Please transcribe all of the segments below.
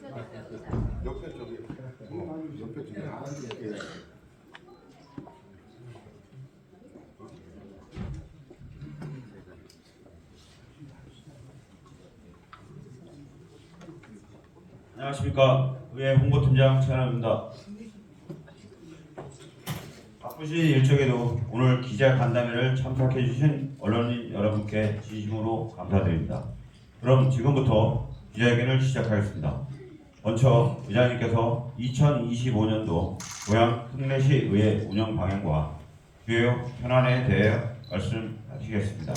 옆에 저기 옆에 저기 이렇게 안녕하십니까. 의회 홍보팀장 최현아입니다. 바쁘신 일정에도 오늘 기자 간담회를 참석해 주신 언론인 여러분께 진심으로 감사드립니다. 그럼 지금부터 기자회견을 시작하겠습니다. 먼저 의장님께서 2025년도 고양 특례시 의회 운영 방향과 주요 현안에 대해 말씀하시겠습니다.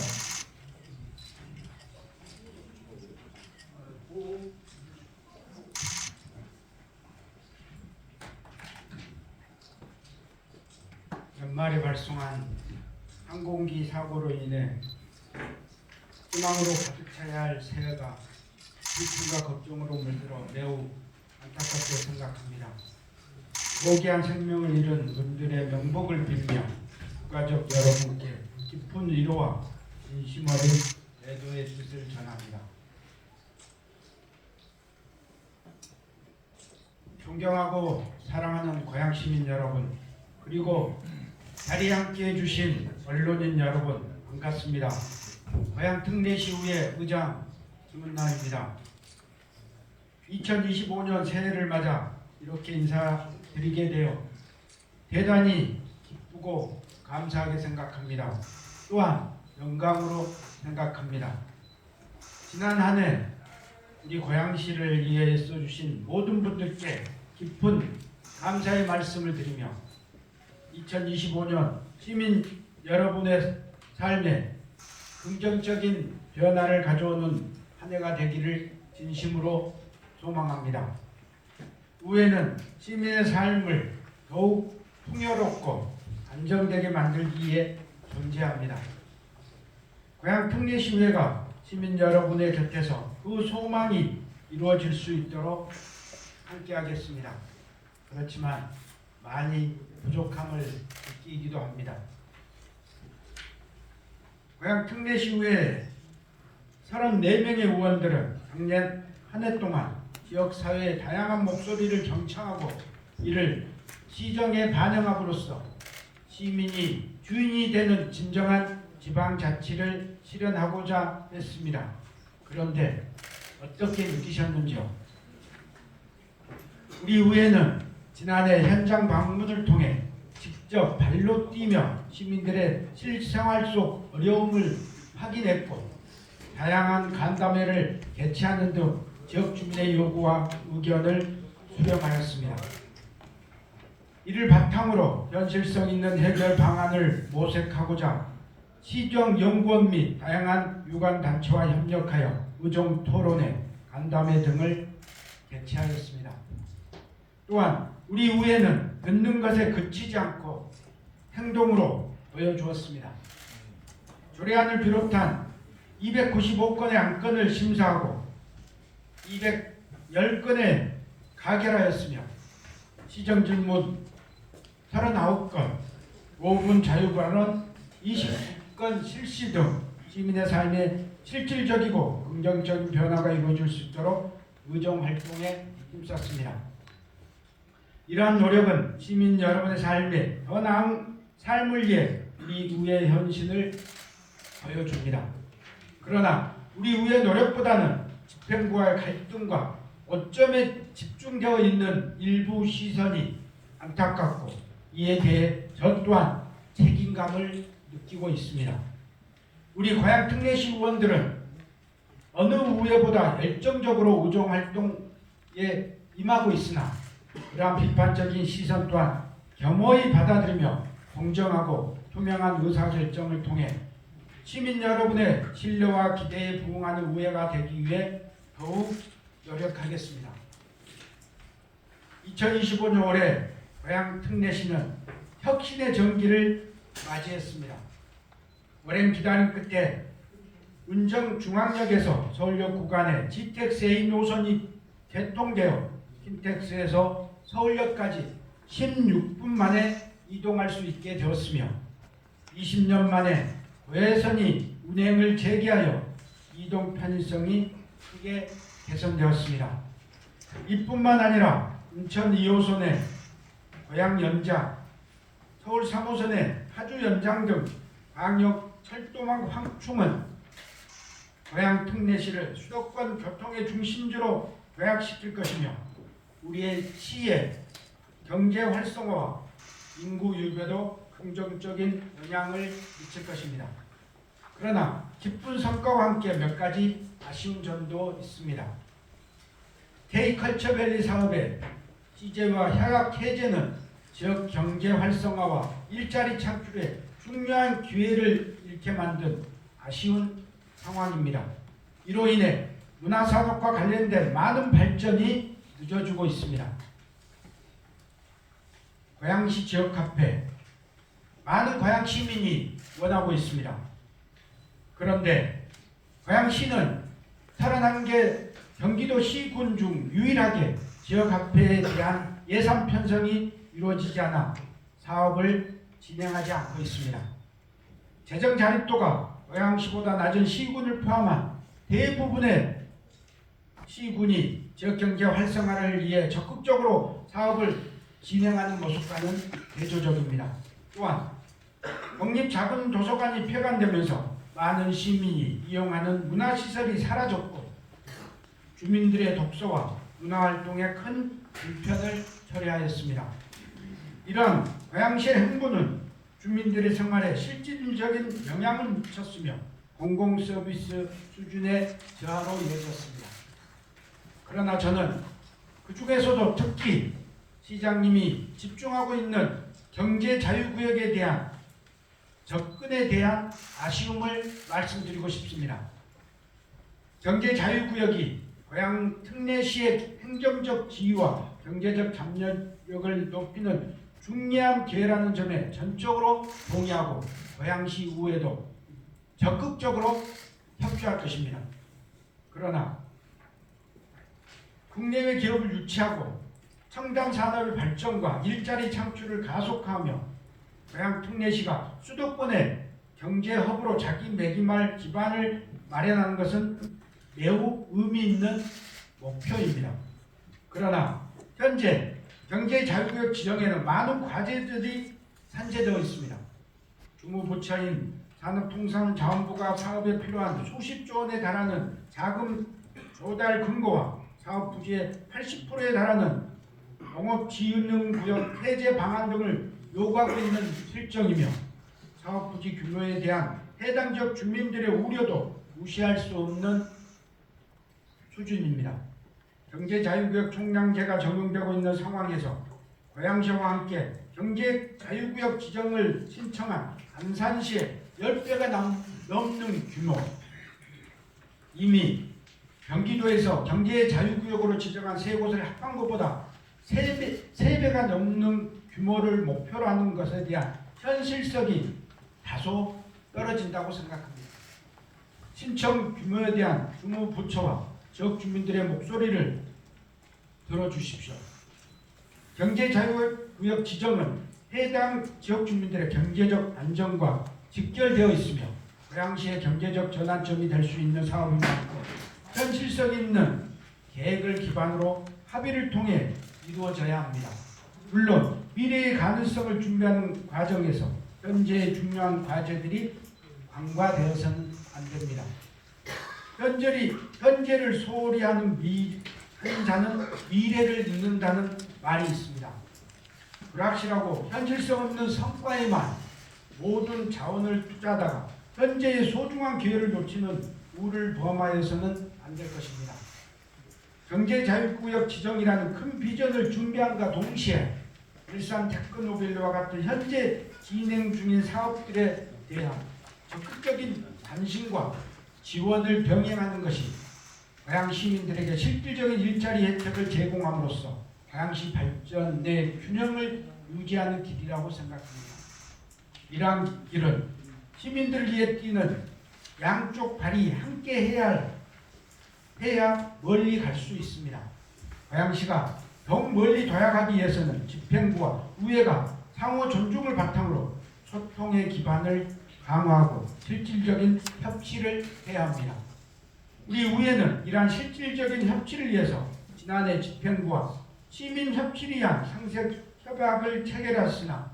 연말에 발생한 항공기 사고로 인해 희망으로 가득 차야 할 새해가 슬픔과 걱정으로 물들어 매우 안타깝게 생각합니다. 고귀한 생명을 잃은 분들의 명복을 빌며 국가적 여러분께 깊은 위로와 진심 어린 애도의 뜻을 전합니다. 존경하고 사랑하는 고양시민 여러분, 그리고 자리에 함께 해주신 언론인 여러분, 반갑습니다. 고양 특례시의회 의장 김은남입니다. 2025년 새해를 맞아 이렇게 인사드리게 되어 대단히 기쁘고 감사하게 생각합니다. 또한 영광으로 생각합니다. 지난 한 해 우리 고양시를 위해 써주신 모든 분들께 깊은 감사의 말씀을 드리며 2025년 시민 여러분의 삶에 긍정적인 변화를 가져오는 한 해가 되기를 진심으로 소망합니다. 의회는 시민의 삶을 더욱 풍요롭고 안정되게 만들기 위해 존재합니다. 고양 특례시의회가 시민 여러분의 곁에서 그 소망이 이루어질 수 있도록 함께하겠습니다. 그렇지만 많이 부족함을 느끼기도 합니다. 고양 특례시의회 34명의 의원들은 작년 한 해 동안 지역사회의 다양한 목소리를 경청하고 이를 시정에 반영함으로써 시민이 주인이 되는 진정한 지방자치를 실현하고자 했습니다. 그런데 어떻게 느끼셨는지요? 우리 의회는 지난해 현장 방문을 통해 직접 발로 뛰며 시민들의 실생활 속 어려움을 확인했고 다양한 간담회를 개최하는 등 지역 주민의 요구와 의견을 수렴하였습니다. 이를 바탕으로 현실성 있는 해결 방안을 모색하고자 시정연구원 및 다양한 유관단체와 협력하여 의정 토론회, 간담회 등을 개최하였습니다. 또한 우리 의회는 듣는 것에 그치지 않고 행동으로 보여주었습니다. 조례안을 비롯한 295건의 안건을 심사하고 210건에 가결하였으며 시정질문 39건, 5분 자유발언 20건 실시 등 시민의 삶에 실질적이고 긍정적인 변화가 이루어질 수 있도록 의정활동에 힘썼습니다. 이러한 노력은 시민 여러분의 삶에 더 나은 삶을 위해 우리 의회의 헌신을 보여줍니다. 그러나 우리 의회의 노력보다는 집행부와의 갈등과 오점에 집중되어 있는 일부 시선이 안타깝고 이에 대해 저 또한 책임감을 느끼고 있습니다. 우리 고양 특례시 의원들은 어느 의회보다 열정적으로 의정활동에 임하고 있으나 그러한 비판적인 시선 또한 겸허히 받아들이며 공정하고 투명한 의사결정을 통해 시민 여러분의 신뢰와 기대에 부응하는 의회가 되기 위해 더욱 노력하겠습니다. 2025년 올해 고양 특례시는 혁신의 전기를 맞이했습니다. 오랜 기다림 끝에 운정중앙역에서 서울역 구간에 GTX A 노선이 개통되어 킨텍스에서 서울역까지 16분 만에 이동할 수 있게 되었으며 20년 만에 고해선이 운행을 재개하여 이동 편의성이 크게 개선되었습니다. 이뿐만 아니라 인천 2호선의 고양 연장, 서울 3호선의 파주 연장 등 광역 철도망 확충은 고양 특례시를 수도권 교통의 중심지로 도약시킬 것이며 우리의 시의 경제 활성화와 인구 유배도 긍정적인 영향을 미칠 것입니다. 그러나 기쁜 성과와 함께 몇 가지 아쉬운 점도 있습니다. K컬처밸리 사업의 시제와 협약 해제는 지역 경제 활성화와 일자리 창출에 중요한 기회를 잃게 만든 아쉬운 상황입니다. 이로 인해 문화산업과 관련된 많은 발전이 늦어지고 있습니다. 고양시 지역 카페, 많은 고양 시민이 원하고 있습니다. 그런데 고양시는 31개 경기도 시군 중 유일하게 지역 카페에 대한 예산 편성이 이루어지지 않아 사업을 진행하지 않고 있습니다. 재정 자립도가 고양시보다 낮은 시군을 포함한 대부분의 시군이 지역경제 활성화를 위해 적극적으로 사업을 진행하는 모습과는 대조적입니다. 또한 공립 작은 도서관이 폐관되면서 많은 시민이 이용하는 문화시설이 사라졌고 주민들의 독서와 문화활동에 큰 불편을 초래하였습니다. 이런 고양시의 행보는 주민들의 생활에 실질적인 영향을 미쳤으며 공공서비스 수준의 저하로 이어졌습니다. 그러나 저는 그 중에서도 특히 시장님이 집중하고 있는 경제자유구역에 대한 접근에 대한 아쉬움을 말씀드리고 싶습니다. 경제자유구역이 고양 특례시의 행정적 지위와 경제적 잠재력을 높이는 중요한 기회라는 점에 전적으로 동의하고 고양시 의회도 적극적으로 협조할 것입니다. 그러나 국내외 기업을 유치하고 첨단 산업의 발전과 일자리 창출을 가속화하며 고양 특례시가 수도권의 경제 허브로 자기매김할 기반을 마련하는 것은 매우 의미 있는 목표입니다. 그러나 현재 경제자유구역 지정에는 많은 과제들이 산재되어 있습니다. 주무부처인 산업통상자원부가 사업에 필요한 수십조 원에 달하는 자금 조달 근거와 사업 부지의 80%에 달하는 농업지능구역 해제 방안 등을 요구하고 있는 실정이며 사업 부지 규모에 대한 해당 지역 주민들의 우려도 무시할 수 없는 수준입니다. 경제자유구역 총량제가 적용되고 있는 상황에서 고양시와 함께 경제자유구역 지정을 신청한 안산시의 10배가 넘는 규모, 이미 경기도에서 경제자유구역으로 지정한 세 곳을 합한 것보다 3배가 넘는 규모를 목표로 하는 것에 대한 현실성이 다소 떨어진다고 생각합니다. 신청 규모에 대한 주무부처와 지역 주민들의 목소리를 들어주십시오. 경제자유구역 지정은 해당 지역 주민들의 경제적 안정과 직결되어 있으며 고양시의 경제적 전환점이 될 수 있는 사업인 만큼 현실성 있는 계획을 기반으로 합의를 통해 이루어져야 합니다. 물론 미래의 가능성을 준비하는 과정에서 현재의 중요한 과제들이 간과되어서는 안 됩니다. 현재를 소홀히 하는 자는 미래를 잃는다는 말이 있습니다. 불확실하고 현실성 없는 성과에만 모든 자원을 투자하다가 현재의 소중한 기회를 놓치는 우를 범하여서는 안 될 것입니다. 경제자유구역 지정이라는 큰 비전을 준비함과 동시에 일산 테크노밸리와 같은 현재 진행 중인 사업들에 대한 적극적인 관심과 지원을 병행하는 것이 고양 시민들에게 실질적인 일자리 혜택을 제공함으로써 고양시 발전의 균형을 유지하는 길이라고 생각합니다. 이러한 길은 시민들을 위해 뛰는 양쪽 발이 함께 해야 멀리 갈 수 있습니다. 고양시가 더욱 멀리 도약하기 위해서는 집행부와 의회가 상호 존중을 바탕으로 소통의 기반을 강화하고 실질적인 협치를 해야 합니다. 우리 의회는 이러한 실질적인 협치를 위해서 지난해 집행부와 시민협치를 위한 상색 협약을 체결했으나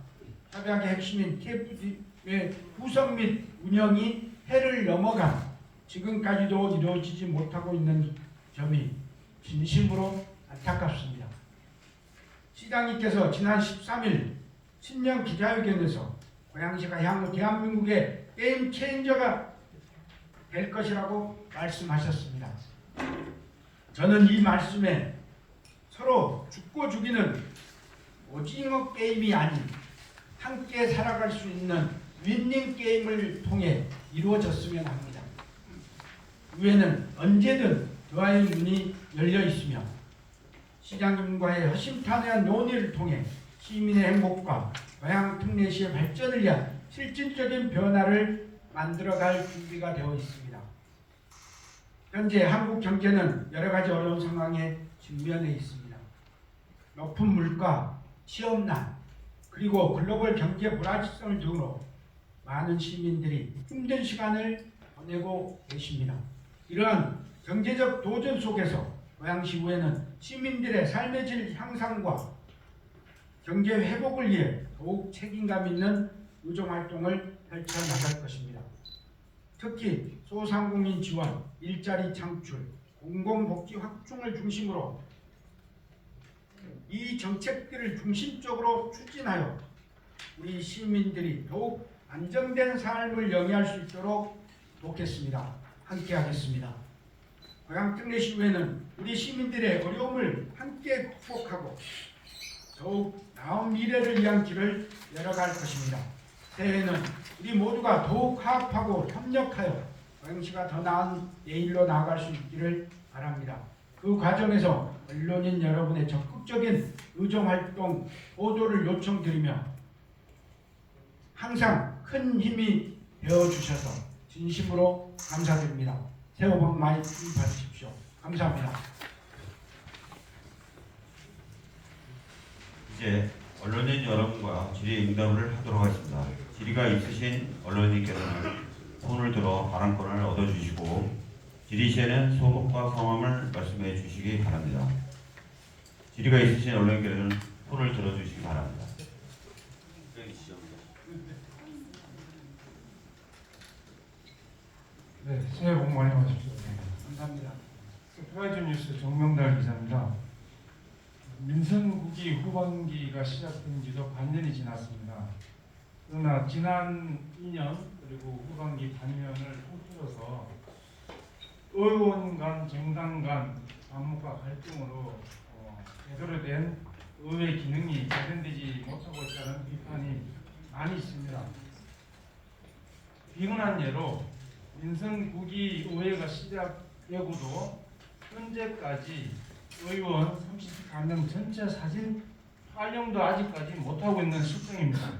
협약의 핵심인 TF의 구성 및 운영이 해를 넘어간 지금까지도 이루어지지 못하고 있는 점이 진심으로 안타깝습니다. 시장님께서 지난 13일 신년 기자회견에서 고양시가 향후 대한민국의 게임 체인저가 될 것이라고 말씀하셨습니다. 저는 이 말씀에 서로 죽고 죽이는 오징어 게임이 아닌 함께 살아갈 수 있는 윈닝 게임을 통해 이루어졌으면 합니다. 의회는 언제든 대화의 문이 열려 있으며 시장님과의 허심탄회한 논의를 통해 시민의 행복과 고양 특례시의 발전을 위한 실질적인 변화를 만들어갈 준비가 되어 있습니다. 현재 한국 경제는 여러 가지 어려운 상황에 직면해 있습니다. 높은 물가, 취업난, 그리고 글로벌 경제 불확실성을 등으로 많은 시민들이 힘든 시간을 보내고 계십니다. 이러한 경제적 도전 속에서 고양시의회는 시민들의 삶의 질 향상과 경제 회복을 위해 더욱 책임감 있는 의정활동을 펼쳐나갈 것입니다. 특히 소상공인 지원, 일자리 창출, 공공복지 확충을 중심으로 이 정책들을 중심적으로 추진하여 우리 시민들이 더욱 안정된 삶을 영위할 수 있도록 돕겠습니다. 함께하겠습니다. 고양특례시의회는 우리 시민들의 어려움을 함께 극복하고 더욱 나은 미래를 위한 길을 열어갈 것입니다. 새해에는 우리 모두가 더욱 화합하고 협력하여 고양시가 더 나은 내일로 나아갈 수 있기를 바랍니다. 그 과정에서 언론인 여러분의 적극적인 의정활동 보도를 요청드리며 항상 큰 힘이 되어주셔서 진심으로 감사드립니다. 새해 복 많이 받으십시오. 감사합니다. 이제 언론인 여러분과 질의응답을 하도록 하겠습니다. 질의가 있으신 언론인께서는 손을 들어 발언권을 얻어주시고 질의 시에는 소속과 성함을 말씀해 주시기 바랍니다. 질의가 있으신 언론인께서는 손을 들어주시기 바랍니다. 네, 새해 복 많이 받으십시오. 감사합니다. 프라이즈 뉴스 정명달 기자입니다. 민선국이 후반기가 시작된 지도 반년이 지났습니다. 그러나 지난 2년 그리고 후반기 반년을 통틀어서 의원 간, 정당 간 반목과 갈등으로 제대로 된 의회 기능이 발현되지 못하고 있다는 비판이 많이 있습니다. 비근한 예로 민선국이 의회가 시작되고도 현재까지 의원 34명 전체 사진 촬영도 아직까지 못하고 있는 실정입니다.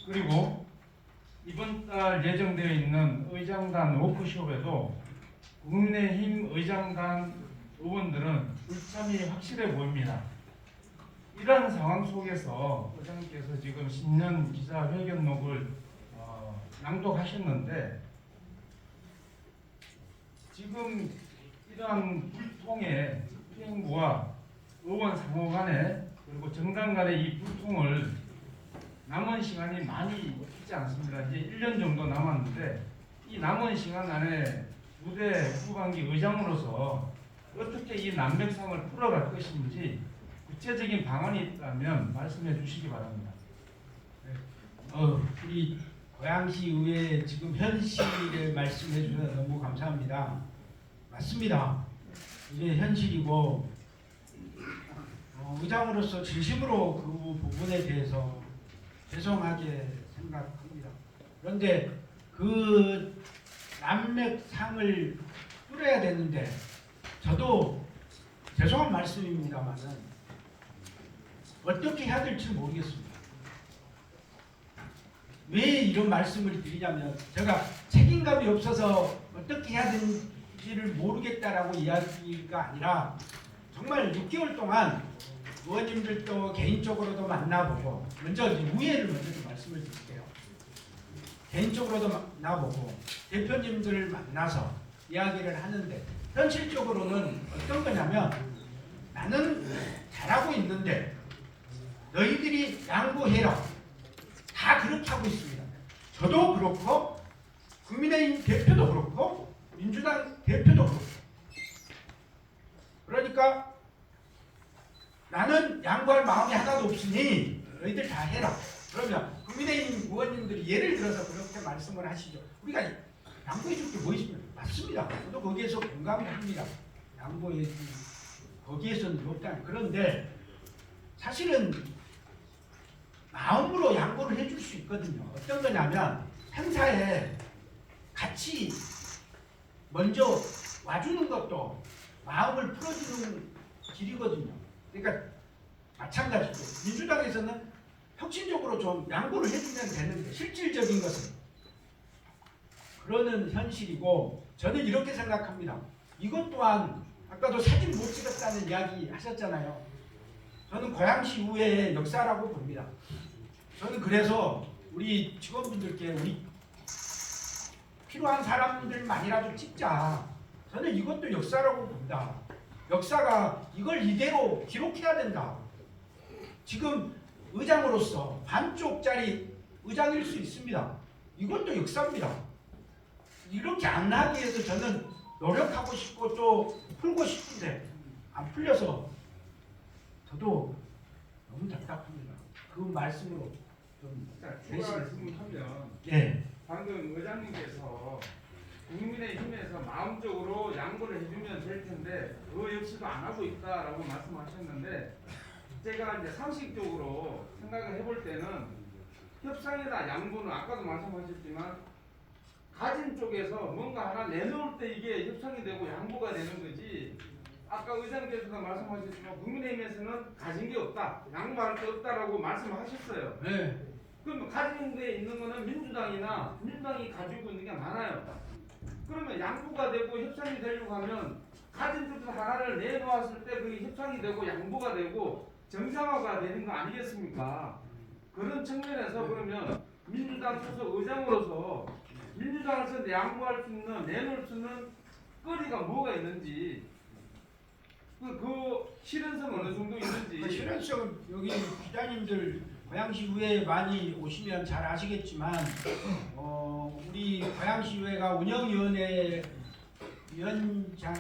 그리고 이번 달 예정되어 있는 의장단 워크숍에도 국민의힘 의장단 의원들은 불참이 확실해 보입니다. 이러한 상황 속에서 의장께서 지금 신년 기자회견록을 낭독하셨는데 지금 이러한 불통의 시행부와 의원 상호 간에 그리고 정당 간의 이 불통을 남은 시간이 많이 있지 않습니다. 이제 1년 정도 남았는데 이 남은 시간 안에 무대 후반기 의장으로서 어떻게 이 난맥상을 풀어갈 것인지 구체적인 방안이 있다면 말씀해 주시기 바랍니다. 우리 고양시 의회 지금 현실을 말씀해 주셔서 너무 감사합니다. 맞습니다. 이게 현실이고 의장으로서 진심으로 그 부분에 대해서 죄송하게 생각합니다. 그런데 그 난맥상을 뚫어야 되는데 저도 죄송한 말씀입니다만은 어떻게 해야 될지 모르겠습니다. 왜 이런 말씀을 드리냐면 제가 책임감이 없어서 어떻게 해야 되는지를 모르겠다라고 이야기가 아니라 정말 6개월 동안 의원님들도 개인적으로도 만나보고 먼저 우회를 먼저 좀 말씀을 드릴게요. 개인적으로도 만나보고 대표님들을 만나서 이야기를 하는데 현실적으로는 어떤 거냐면 나는 잘하고 있는데 너희들이 양보해라. 다 그렇게 하고 있습니다. 저도 그렇고 국민의힘 대표도 그렇고 민주당 대표도 그렇고 그러니까 나는 양보할 마음이 하나도 없으니 너희들 다 해라. 그러면 국민의힘 의원님들이 예를 들어서 그렇게 말씀을 하시죠. 우리가 양보해 줄 게 뭐 있습니까? 맞습니다. 저도 거기에서 공감을 합니다. 양보해 줄 거기에서는 못한 그런데 사실은 마음으로 양보를 해줄 수 있거든요. 어떤 거냐면 행사에 같이 먼저 와주는 것도 마음을 풀어주는 길이거든요. 그러니까 마찬가지로 민주당에서는 혁신적으로 좀 양보를 해주면 되는데 실질적인 것은 그러는 현실이고 저는 이렇게 생각합니다. 이것 또한 아까도 사진 못 찍었다는 이야기 하셨잖아요. 저는 고양시 의회의 역사라고 봅니다. 저는 그래서 우리 직원분들께 우리 필요한 사람들만이라도 찍자. 저는 이것도 역사라고 봅니다. 역사가 이걸 이대로 기록해야 된다. 지금 의장으로서 반쪽짜리 의장일 수 있습니다. 이것도 역사입니다. 이렇게 안 나기 위해서 저는 노력하고 싶고 또 풀고 싶은데 안 풀려서 저도 너무 답답합니다. 그 말씀으로 좀 추가 질문하면 네. 방금 의장님께서 국민의힘에서 마음적으로 양보를 해주면 될 텐데 그 역시도 안 하고 있다라고 말씀하셨는데 제가 이제 상식적으로 생각을 해볼 때는 협상이나 양보는 아까도 말씀하셨지만 가진 쪽에서 뭔가 하나 내놓을 때 이게 협상이 되고 양보가 되는 거지. 아까 의장님께서도 말씀하셨지만 국민의힘에서는 가진 게 없다, 양보할 게 없다라고 말씀하셨어요. 네. 그럼 가진 데 있는 거는 민주당이 가지고 있는 게 많아요. 그러면 양보가 되고 협상이 되려고 하면 가진 쪽에서 하나를 내놓았을 때 그게 협상이 되고 양보가 되고 정상화가 되는 거 아니겠습니까? 그런 측면에서 그러면 민주당 소속 의장으로서 민주당에서 양보할 수 있는 내놓을 수 있는 거리가 뭐가 있는지 그 실현성 어느 정도 있는지. 그 실현성은 여기 기자님들 고양시의회에 많이 오시면 잘 아시겠지만 우리 고양시의회가 운영위원회 위원장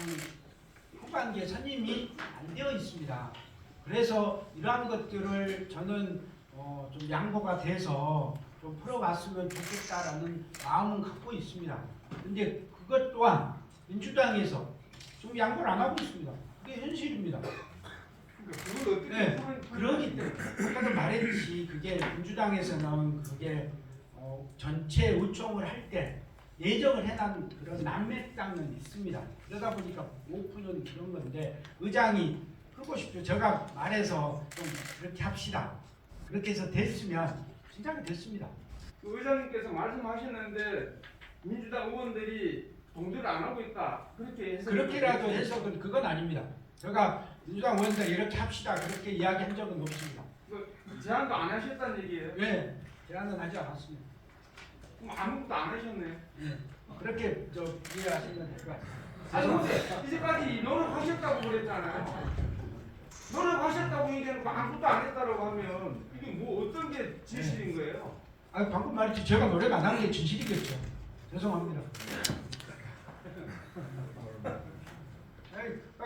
후반기에 선임이 안 되어 있습니다. 그래서 이러한 것들을 저는 좀 양보가 돼서 좀 풀어갔으면 좋겠다라는 마음은 갖고 있습니다. 근데 그것 또한 민주당에서 지금 양보를 안 하고 있습니다. 그게 현실입니다. 그걸 어떻게 네, 그러기 때문에 아까도 말했듯이 그게 민주당에서는 그게 전체 의총을 할 때 예정을 해놓은 그런 난맥당은 있습니다. 그러다 보니까 못 푸는 그런 건데 의장이 하고 싶죠. 제가 말해서 좀 그렇게 합시다. 그렇게 해서 됐으면 진작에 됐습니다. 그 의장님께서 말씀하셨는데 민주당 의원들이 동조를 안 하고 있다. 그렇게 해서 그렇게라도 해석은 그건 아닙니다. 제가 민주당 의원들 이렇게 합시다. 그렇게 이야기한 적은 없습니다. 그 제안도 안 하셨다는 얘기예요? 네, 제안은 하지 않았습니다. 그럼 아무것도 안 하셨네. 네, 그렇게 이해하시면 될 것 같습니다. 아니 근데 이제까지 노력하셨다고 그랬잖아요. 노력하셨다고 얘기해놓고 아무것도 안 했다고 하면 이게 뭐 어떤 게 진실인 거예요? 방금 말했지 제가 노력 안 한 게 진실이겠죠. 죄송합니다.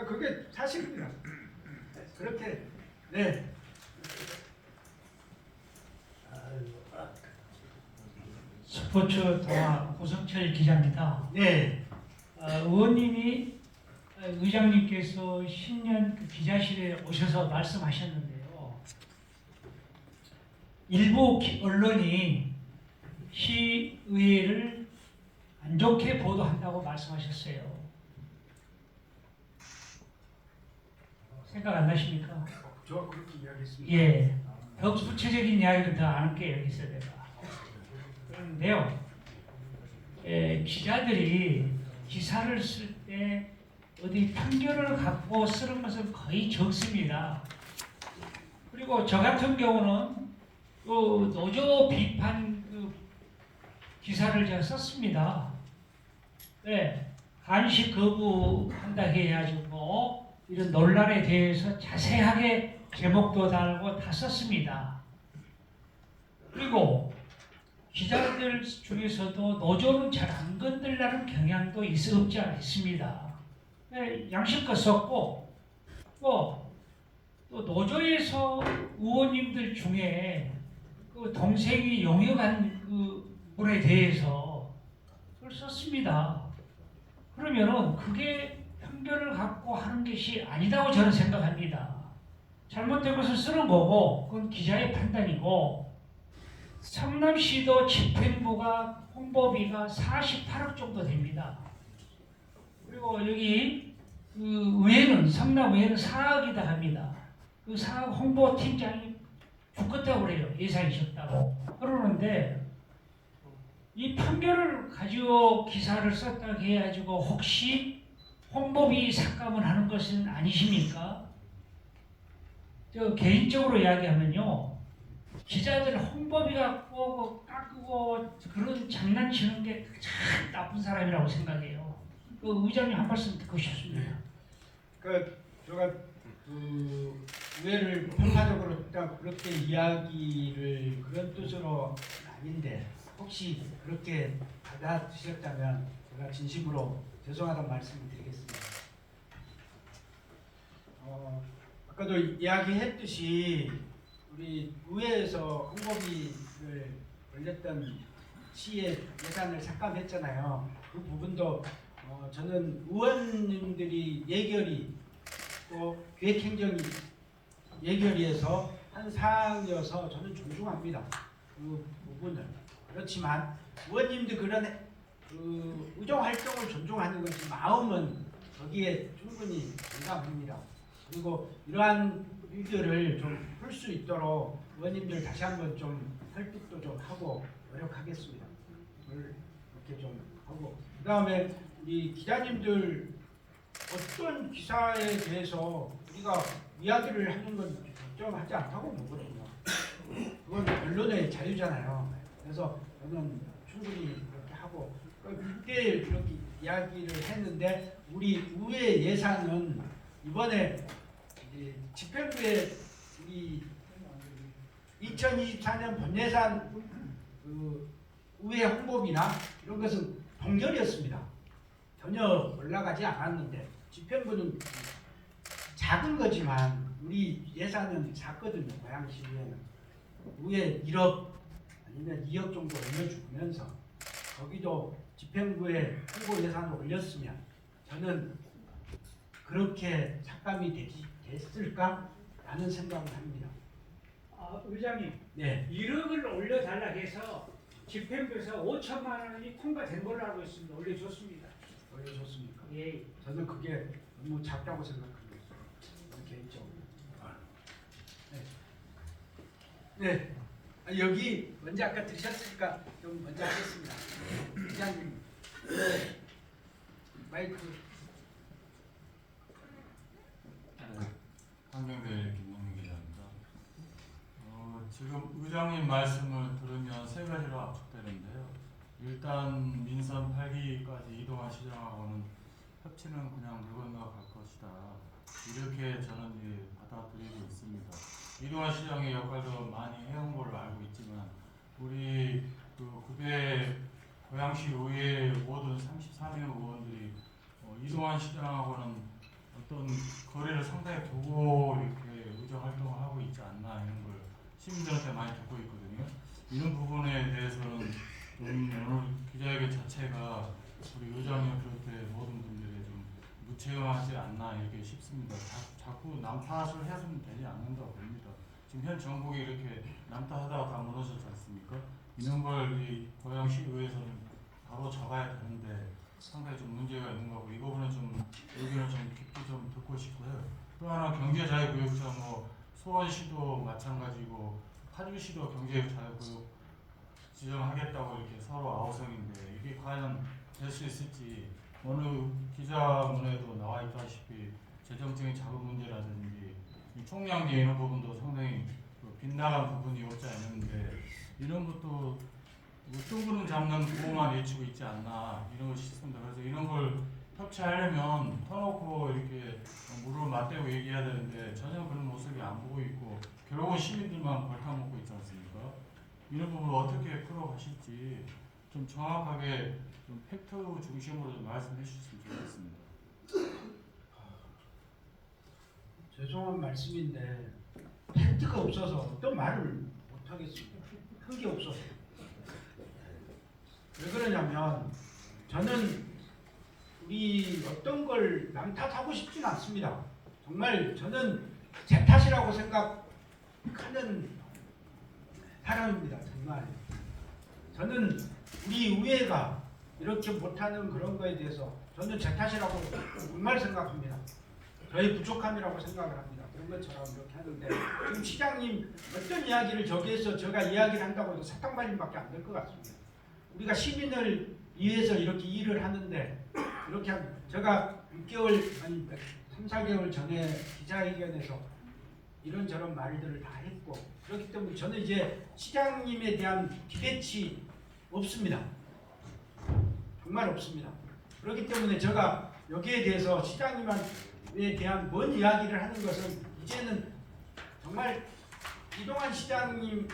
그게 사실입니다. 그렇게 네. 스포츠 동아 고성철 기자입니다. 네. 의원님이 의장님께서 신년 그 기자실에 오셔서 말씀하셨는데요. 일부 언론이 시의회를 안 좋게 보도한다고 말씀하셨어요. 생각 안 나십니까? 저 그렇게 이야기했습니다. 예. 더 구체적인 이야기를 더 안 할게요. 여기서 내가. 그런데요. 기자들이 기사를 쓸 때 어디 편견을 갖고 쓰는 것은 거의 적습니다. 그리고 저 같은 경우는 그 노조 비판 그 기사를 제가 썼습니다. 네. 간식 거부한다 해가지고 이런 논란에 대해서 자세하게 제목도 달고 다 썼습니다. 그리고 기자들 중에서도 노조는 잘 안 건들라는 경향도 없지 않아 있습니다. 양심껏 썼고 또 노조에서 의원님들 중에 그 동생이 용역한 그 분에 대해서 그걸 썼습니다. 그러면은 그게 편견을 갖고 하는 것이 아니다고 저는 생각합니다. 잘못된 것을 쓰는 거고 그건 기자의 판단이고 성남시도 집행부가 홍보비가 48억 정도 됩니다. 그리고 여기 그 의회는 성남의회는 4억이다 합니다. 그 4억 홍보팀장이 죽겠다고 그래요. 예산이 적다고 그러는데 이 편견을 가지고 기사를 썼다고 해가지고 혹시 홍보비 삭감을 하는 것은 아니십니까? 저 개인적으로 이야기하면요. 기자들 홍보비 갖고 깎고 그런 장난치는 게 참 나쁜 사람이라고 생각해요. 그 의장님 한 말씀 듣고 싶습니다. 제가 그 의회를 평가적으로 일단 그렇게 이야기를 그런 뜻으로 아닌데 혹시 그렇게 받아주셨다면 제가 진심으로 죄송하다는 말씀을 드리겠습니다. 아까도 이야기했듯이 우리 의회에서 홍보비를 올렸던 시의 예산을 삭감했잖아요. 그 부분도 저는 의원님들이 예결위 또 기획행정위 예결위에서 한 사항이어서 저는 존중합니다. 그 부분을. 그렇지만 의원님들 그런 그 의정 활동을 존중하는 것이 마음은 거기에 충분히 공감합니다. 그리고 이러한 일들을 좀 풀 수 있도록 의원님들 다시 한번 좀 설득도 좀 하고 노력하겠습니다. 이렇게 좀 하고 그 다음에 우리 기자님들 어떤 기사에 대해서 우리가 이야기를 하는 건 적정하지 않다고 보거든요. 그건 언론의 자유잖아요. 그래서 저는 충분히 그렇게 하고 그때 이렇게 이야기를 했는데 우리 의회 예산은 이번에 집행부의 우리 2024년 본예산 그 의회 홍보비나 이런 것은 동결이었습니다. 전혀 올라가지 않았는데 집행부는 작은 거지만 우리 예산은 작거든요. 고양시의회는 의회 1억 아니면 2억 정도 올려주면서 거기도 집행부에 홍보 예산을 올렸으면 저는 그렇게 삭감이 됐을까라는 생각을 합니다. 의장님, 네. 1억을 올려달라 해서 집행부에서 5천만 원이 통과된 걸로 알고 있습니다. 올려줬습니다. 올려줬습니까? 예. 저는 그게 너무 작다고 생각합니다. 개인적으로. 네. 여기 먼저 아까 들으셨으니까 좀 먼저 하겠습니다. 기자님, 마이크. 환경대 김동민 기자입니다. 지금 의장님 말씀을 들으면 세 가지로 압축되는데요. 일단 민선 8기까지 이동환 시장하고는 협치는 그냥 물 건너갈 것이다. 이렇게 저는 받아들이고 있습니다. 이동환 시장의 역할도 많이 해온 걸로 알고 있지만 우리 그 9대 고양시 의회 모든 33명 의원들이 이동환 시장하고는 어떤 거래를 상당히 두고 이렇게 의정 활동을 하고 있지 않나 이런 걸 시민들한테 많이 듣고 있거든요. 이런 부분에 대해서는 오늘 기자회견 자체가 우리 의장님 비롯해 모든 분들이 좀 무책임하지 않나 이렇게 싶습니다. 자꾸 남 탓을 해서는 되지 않는다고 봅니다. 지금 현 정국이 이렇게 남 탓하다가 다 무너졌지 않습니까? 이런 걸 이 고양시 의회에서는 바로 잡아야 되는데 상당히 좀 문제가 있는 거고 이 부분은 좀 의견을 좀 깊이 좀 듣고 싶고요. 또 하나 경제자유구역자 소원시도 마찬가지고 파주시도 경제자유구역 지정하겠다고 이렇게 서로 아우성인데 이게 과연 될 수 있을지 어느 기자문에도 나와 있다시피 재정적인 자금 문제라든지 총량제 이런 부분도 상당히 빗나간 부분이 없지 않는데 이런 것도 뜬구름 잡는 구호만 외치고 있지 않나 이런 걸 싶습니다. 그래서 이런 걸 협치하려면 터놓고 이렇게 물을 맞대고 얘기해야 되는데 전혀 그런 모습이 안 보고 있고 결국은 시민들만 벌타먹고 있지 않습니까? 이런 부분을 어떻게 풀어가실지 좀 정확하게 좀 팩트 중심으로 좀 말씀해 주셨으면 좋겠습니다. 죄송한 말씀인데 팩트가 없어서 어떤 말을 못하겠습니다. 흙이 없어서. 왜 그러냐면 저는 우리 어떤 걸 남 탓하고 싶지는 않습니다. 정말 저는 제 탓이라고 생각하는 사람입니다. 정말 저는 우리 의회가 이렇게 못하는 그런 거에 대해서 저는 제 탓이라고 정말 생각합니다. 저의 부족함이라고 생각을 합니다. 그런 것처럼 이렇게 하는데 지금 시장님 어떤 이야기를 저기에서 제가 이야기를 한다고 해도 사탕발림밖에 안 될 것 같습니다. 우리가 시민을 위해서 이렇게 일을 하는데 이렇게 제가 6개월 아니 3, 4개월 전에 기자회견에서 이런저런 말들을 다 했고 그렇기 때문에 저는 이제 시장님에 대한 기대치 없습니다. 정말 없습니다. 그렇기 때문에 제가 여기에 대해서 시장님에 대한 뭔 이야기를 하는 것은 이제는 정말 이동환 시장님에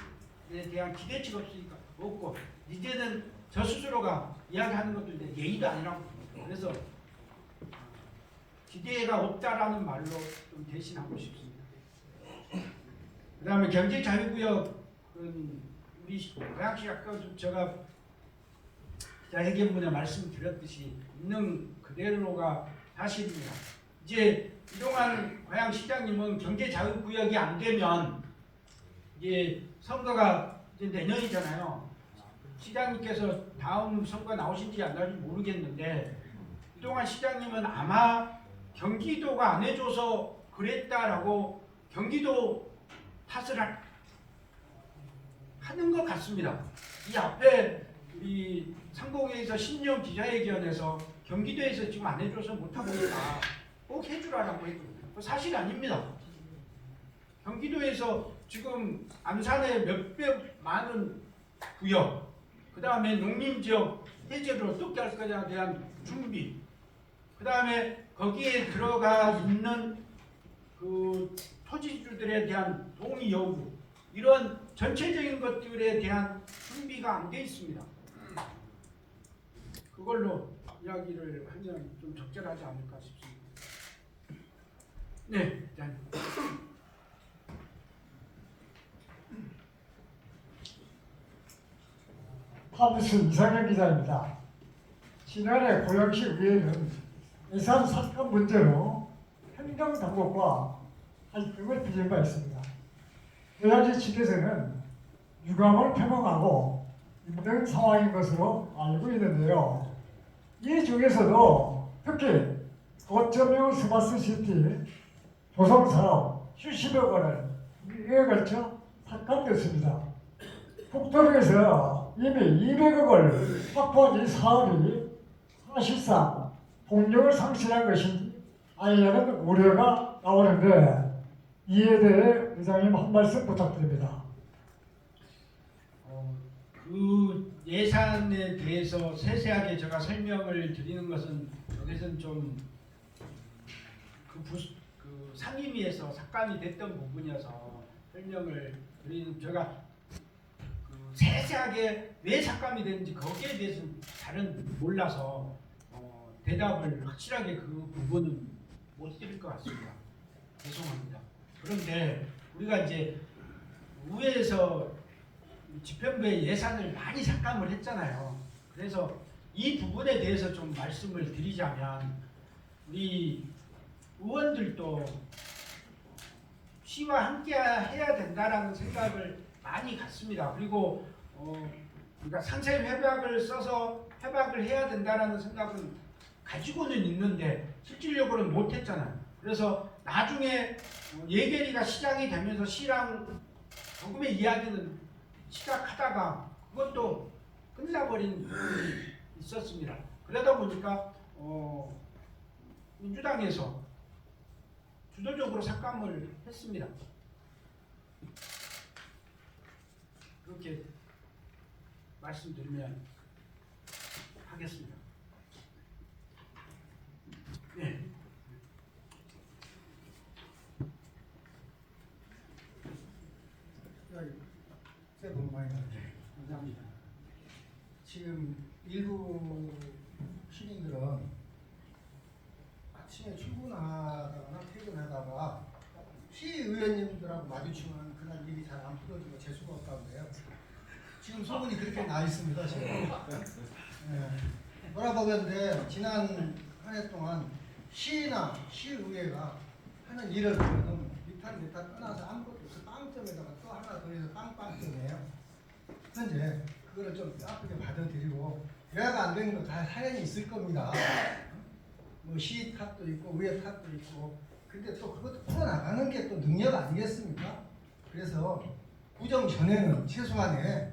대한 기대치가 없으니까 없고 이제는 저 스스로가 이야기하는 것도 이제 예의도 아니라고 봅니다. 그래서 기대가 없다라는 말로 좀 대신하고 싶습니다. 그 다음에 경제자유구역은 우리 고양시 아까 제가 기자회견문에 말씀드렸듯이 있는 그대로가 사실입니다. 이제 이동환 고양시장님은 경제자유구역이 안 되면 이제 선거가 이제 내년이잖아요. 시장님께서 다음 선거 나오신지 안 나오신지 모르겠는데 이동환 시장님은 아마 경기도가 안 해줘서 그랬다라고 경기도 탓을 하는 것 같습니다. 이 앞에 우리 상공회에서 신년 기자회견에서 경기도에서 지금 안 해줘서 못하고 있다. 꼭 해주라라고 했거든요. 사실 아닙니다. 경기도에서 지금 안산에 몇백 많은 구역 그 다음에 농림지역 해제를 어떻게 할 거냐에 대한 준비 그 다음에 거기에 들어가 있는 그 토지주들에 대한 동의 여부 이런 전체적인 것들에 대한 준비가 안 돼 있습니다. 그걸로 이야기를 하면 좀 적절하지 않을까 싶습니다. 네, 한스 이상현 기자입니다. 지난해 고양시 의회는 예산 삭감 문제로 행정당국과 갈등을 빚은 바 있습니다. 고양시 측에서는 유감을 표명하고 힘든 상황인 것으로 알고 있는데요. 이 중에서도 특히 거점형 스마트시티 조성사업 수십억 원을 2회에 걸쳐 삭감됐습니다. 국토부에서 이미 200억을 확보한 이 사업이 사실상 동력을 상실한 것인지 아니냐는 우려가 나오는데 이에 대해 의장님 한 말씀 부탁드립니다. 그 예산에 대해서 세세하게 제가 설명을 드리는 것은 여기서는 좀 그 상임위에서 삭감이 됐던 부분이어서 설명을 드리는 제가 세세하게 왜 삭감이 됐는지 거기에 대해서는 잘은 몰라서 대답을 확실하게 그 부분은 못 드릴 것 같습니다. 죄송합니다. 그런데 우리가 이제 의회에서 집행부의 예산을 많이 삭감을 했잖아요. 그래서 이 부분에 대해서 좀 말씀을 드리자면 우리 의원들도 시와 함께 해야 된다라는 생각을 많이 갖습니다. 그리고 우리가 상세 협약을 써서 협약을 해야 된다라는 생각은 가지고는 있는데 실질적으로는 못했잖아요. 그래서 나중에 예결위가 시작이 되면서 시랑 조금의 이야기는 시작하다가 그것도 끝나버린 부분이 있었습니다. 그러다 보니까 민주당에서 주도적으로 삭감을 했습니다. 그렇게 말씀드리면 하겠습니다. 감사합니다. 지금 일부 시민들은 아침에 출근하다가 퇴근하다가 시의원님들하고 마주치면 그날 일이 잘 안 풀어지고 재수가 없다고요. 지금 소문이 그렇게 나 있습니다. 지금. 네. 돌아보건데 지난 한 해 동안 시나 시의회가 하는 일을 보면 밑탈 떠나서 아무것도 없어. 빵점에다가 또 하나 더 해서 빵점이에요. 현재 그거를 좀 아프게 받아들이고 대화가 안 되는 거 다 사연이 있을 겁니다. 뭐 시 탓도 있고 의회 탓도 있고 근데 또 그것도 풀어나가는 게 또 능력 아니겠습니까? 그래서 부정 전에는 최소한에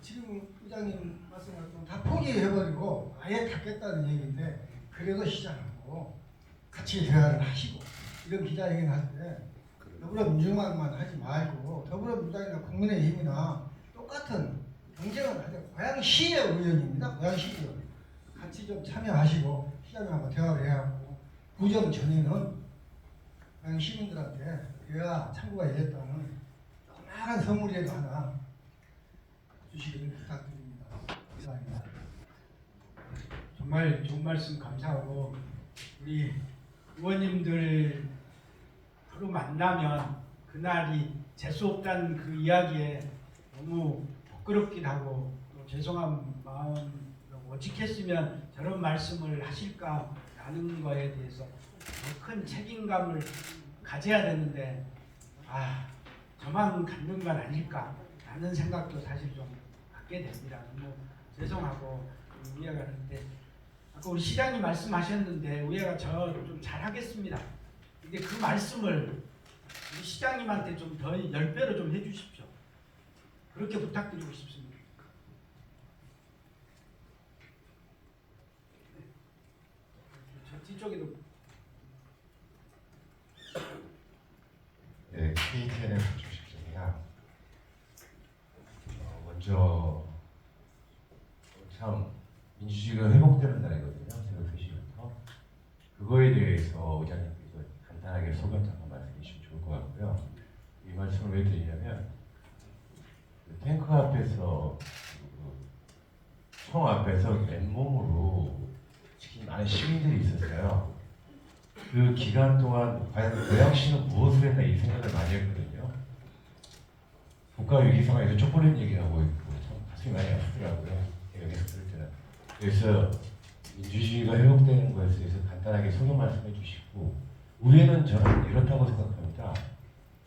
지금 의장님 말씀하신 다 포기해버리고 아예 닫겠다는 얘기인데 그래도 시작하고 같이 대화를 하시고 이런 기자회견 할 때 더불어민주당만 하지 말고 더불어민주당이나 국민의힘이나 똑같은 경쟁을 할 때 고양시의 의원입니다. 고양시 의원 같이 좀 참여하시고 시장님하고 대화를 해야 하고 부정 전에는 고양 시민들한테 대화 참고가 되겠다는 조그마한 선물이라도 하나 주시기를 부탁드립니다. 이상입니다. 정말 좋은 말씀 감사하고 우리 의원님들 하루 만나면 그날이 재수 없다는 그 이야기에 너무 부끄럽긴 하고 또 죄송한 마음 어찌했으면 저런 말씀을 하실까라는 거에 대해서 더 큰 책임감을 가져야 되는데 저만 갖는 건 아닐까라는 생각도 사실 좀 갖게 됩니다. 너무 죄송하고 우리가 하는데 아까 우리 시장님 말씀하셨는데 우리가 저 좀 잘하겠습니다. 근데 그 말씀을 우리 시장님한테 좀 더 10배로 좀 해주십시오. 그렇게 부탁드리고 싶습니다. 저 뒤쪽에도 네, KTN의 주식입니다. 먼저 참 민주주의가 회복되는 날이거든요. 새벽 3시부터. 그거에 대해서 의장님께서 간단하게 소감 잠깐 말씀해 주시면 좋을 것 같고요. 이 말씀을 왜 드리냐면 그 탱크 앞에서 총 앞에서 맨몸으로 지킨 많은 시민들이 있었어요. 그 기간 동안 과연 고양시는 무엇을 했나 이 생각을 많이 했거든요. 국가 위기 상황에서 촛불린 얘기하고 있고 참 가슴이 많이 아프더라고요. 여기서 들을 때는. 그래서 민주주의가 회복되는 것에 대해서 간단하게 소개 말씀해 주시고 우회는 저는 이렇다고 생각합니다.